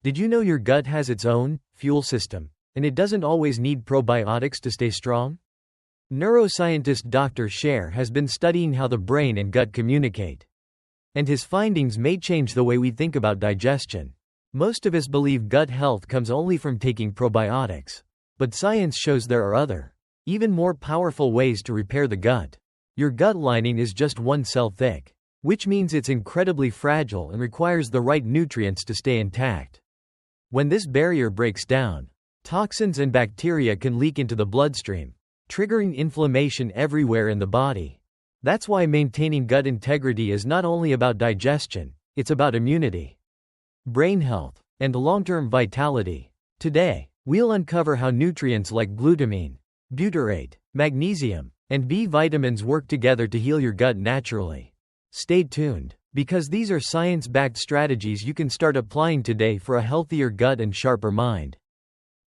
Did you know your gut has its own fuel system, and it doesn't always need probiotics to stay strong? Neuroscientist Dr. Sherr has been studying how the brain and gut communicate. And his findings may change the way we think about digestion. Most of us believe gut health comes only from taking probiotics. But science shows there are other, even more powerful ways to repair the gut. Your gut lining is just one cell thick, which means it's incredibly fragile and requires the right nutrients to stay intact. When this barrier breaks down, toxins and bacteria can leak into the bloodstream, triggering inflammation everywhere in the body. That's why maintaining gut integrity is not only about digestion, it's about immunity, brain health, and long-term vitality. Today, we'll uncover how nutrients like glutamine, butyrate, magnesium, and B vitamins work together to heal your gut naturally. Stay tuned, because these are science-backed strategies you can start applying today for a healthier gut and sharper mind.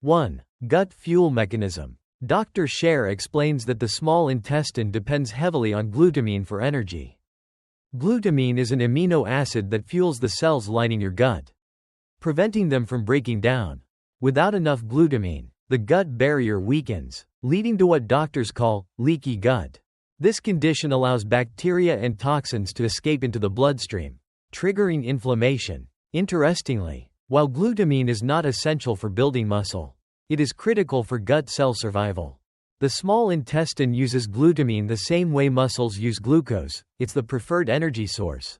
1. Gut fuel mechanism. Dr. Sherr explains that the small intestine depends heavily on glutamine for energy. Glutamine is an amino acid that fuels the cells lining your gut, preventing them from breaking down. Without enough glutamine, the gut barrier weakens, leading to what doctors call leaky gut. This condition allows bacteria and toxins to escape into the bloodstream, triggering inflammation. Interestingly, while glutamine is not essential for building muscle, it is critical for gut cell survival. The small intestine uses glutamine the same way muscles use glucose. It's the preferred energy source.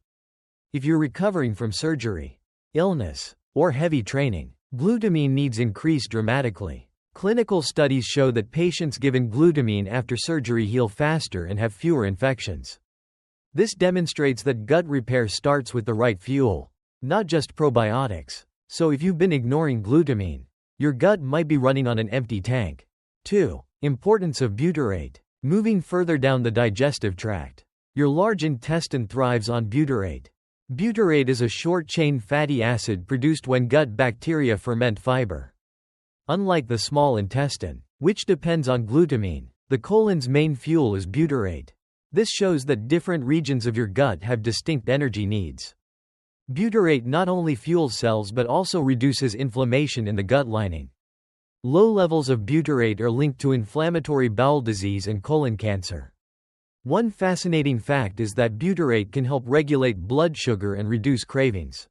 If you're recovering from surgery, illness, or heavy training, glutamine needs increase dramatically. Clinical studies show that patients given glutamine after surgery heal faster and have fewer infections. This demonstrates that gut repair starts with the right fuel, not just probiotics. So if you've been ignoring glutamine, your gut might be running on an empty tank. 2. Importance of butyrate. Moving further down the digestive tract, your large intestine thrives on butyrate. Butyrate is a short-chain fatty acid produced when gut bacteria ferment fiber. Unlike the small intestine, which depends on glutamine, the colon's main fuel is butyrate. This shows that different regions of your gut have distinct energy needs. Butyrate not only fuels cells but also reduces inflammation in the gut lining. Low levels of butyrate are linked to inflammatory bowel disease and colon cancer. One fascinating fact is that butyrate can help regulate blood sugar and reduce cravings.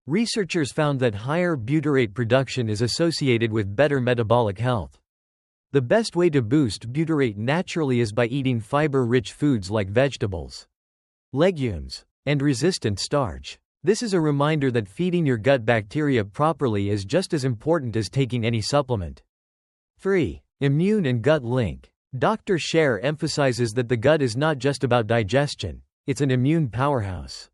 Researchers found that higher butyrate production is associated with better metabolic health. The best way to boost butyrate naturally is by eating fiber-rich foods like vegetables, legumes, and resistant starch. This is a reminder that feeding your gut bacteria properly is just as important as taking any supplement. 3. Immune and gut link. Dr. Sherr emphasizes that the gut is not just about digestion, it's an immune powerhouse.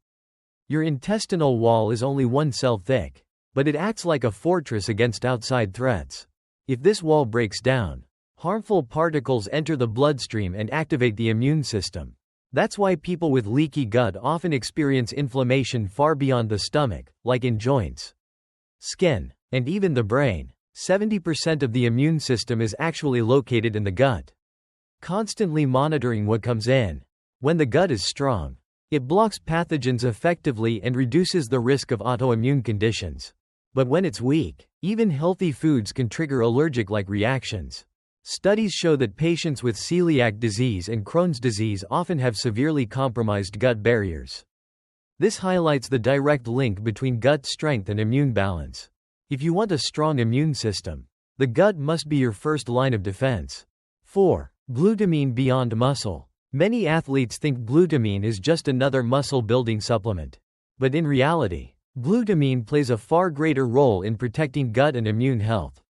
Your intestinal wall is only one cell thick, but it acts like a fortress against outside threats. If this wall breaks down, harmful particles enter the bloodstream and activate the immune system. That's why people with leaky gut often experience inflammation far beyond the stomach, like in joints, skin, and even the brain. 70% of the immune system is actually located in the gut. Constantly monitoring what comes in. When the gut is strong, it blocks pathogens effectively and reduces the risk of autoimmune conditions. But when it's weak, even healthy foods can trigger allergic-like reactions. Studies show that patients with celiac disease and Crohn's disease often have severely compromised gut barriers. This highlights the direct link between gut strength and immune balance. If you want a strong immune system, the gut must be your first line of defense. 4. Glutamine beyond muscle. Many athletes think glutamine is just another muscle-building supplement. But in reality, glutamine plays a far greater role in protecting gut and immune health.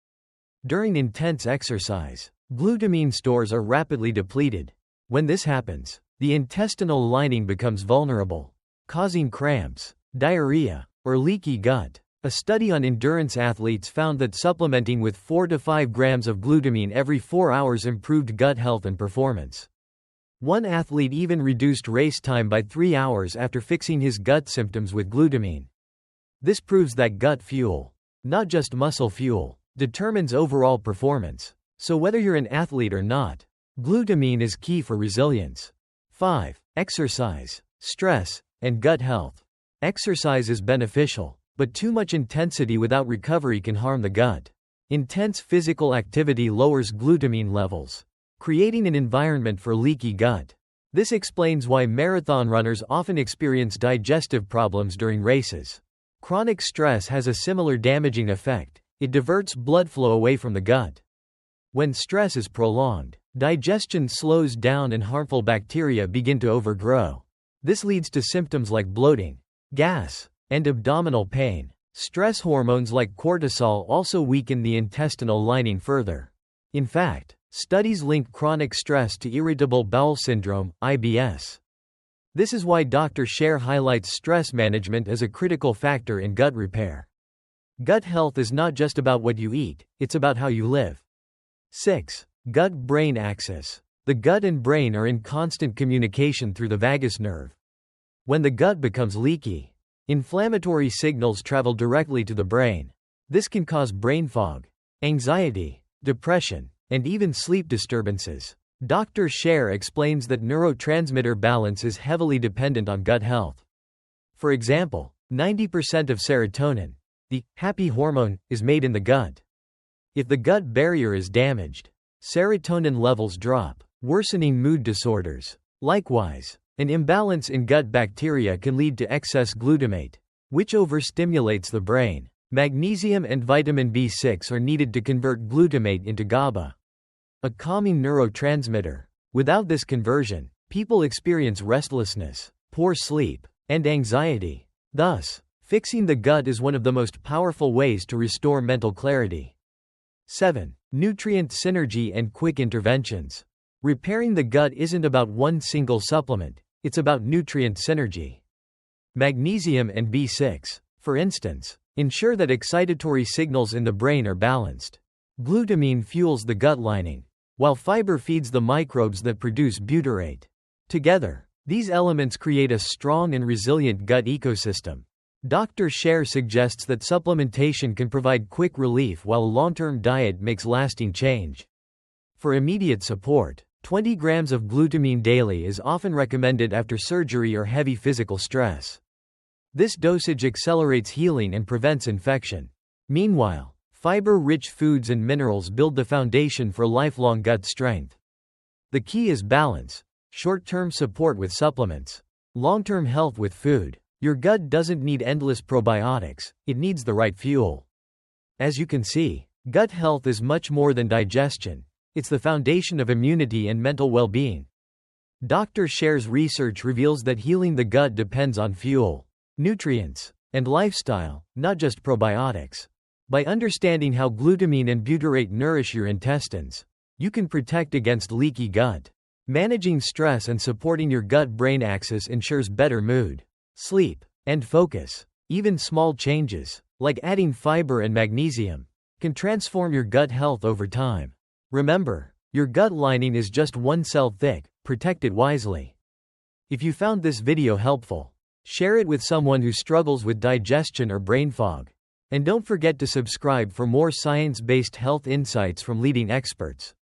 During intense exercise, glutamine stores are rapidly depleted. When this happens, the intestinal lining becomes vulnerable, causing cramps, diarrhea, or leaky gut. A study on endurance athletes found that supplementing with 4 to 5 grams of glutamine every 4 hours improved gut health and performance. One athlete even reduced race time by 3 hours after fixing his gut symptoms with glutamine. This proves that gut fuel, not just muscle fuel, determines overall performance. So whether you're an athlete or not, glutamine is key for resilience. 5. Exercise, stress, and gut health. Exercise is beneficial, But too much intensity without recovery can harm the gut. Intense physical activity lowers glutamine levels, creating an environment for leaky gut. This explains why marathon runners often experience digestive problems during races. Chronic stress has a similar damaging effect. It diverts blood flow away from the gut. When stress is prolonged, digestion slows down and harmful bacteria begin to overgrow. This leads to symptoms like bloating, gas, and abdominal pain. Stress hormones like cortisol also weaken the intestinal lining further. In fact, studies link chronic stress to irritable bowel syndrome, IBS. This is why Dr. Sherr highlights stress management as a critical factor in gut repair. Gut health is not just about what you eat, it's about how you live. 6. Gut-brain axis. The gut and brain are in constant communication through the vagus nerve. When the gut becomes leaky, inflammatory signals travel directly to the brain. This can cause brain fog, anxiety, depression, and even sleep disturbances. Dr. Sherr explains that neurotransmitter balance is heavily dependent on gut health. For example, 90% of serotonin, the happy hormone, is made in the gut. If the gut barrier is damaged, serotonin levels drop, worsening mood disorders. Likewise, an imbalance in gut bacteria can lead to excess glutamate, which overstimulates the brain. Magnesium and vitamin B6 are needed to convert glutamate into GABA, a calming neurotransmitter. Without this conversion, people experience restlessness, poor sleep, and anxiety. Thus, fixing the gut is one of the most powerful ways to restore mental clarity. 7. Nutrient synergy and quick interventions. Repairing the gut isn't about one single supplement, it's about nutrient synergy. Magnesium and B6, for instance, ensure that excitatory signals in the brain are balanced. Glutamine fuels the gut lining, while fiber feeds the microbes that produce butyrate. Together, these elements create a strong and resilient gut ecosystem. Dr. Sherr suggests that supplementation can provide quick relief while a long-term diet makes lasting change. For immediate support, 20 grams of glutamine daily is often recommended after surgery or heavy physical stress. This dosage accelerates healing and prevents infection. Meanwhile, fiber-rich foods and minerals build the foundation for lifelong gut strength. The key is balance: short-term support with supplements, long-term health with food. Your gut doesn't need endless probiotics, it needs the right fuel. As you can see, gut health is much more than digestion. It's the foundation of immunity and mental well-being. Dr. Sherr's research reveals that healing the gut depends on fuel, nutrients, and lifestyle, not just probiotics. By understanding how glutamine and butyrate nourish your intestines, you can protect against leaky gut. Managing stress and supporting your gut-brain axis ensures better mood, sleep, and focus. Even small changes, like adding fiber and magnesium, can transform your gut health over time. Remember, your gut lining is just one cell thick. Protect it wisely. If you found this video helpful, share it with someone who struggles with digestion or brain fog. And don't forget to subscribe for more science-based health insights from leading experts.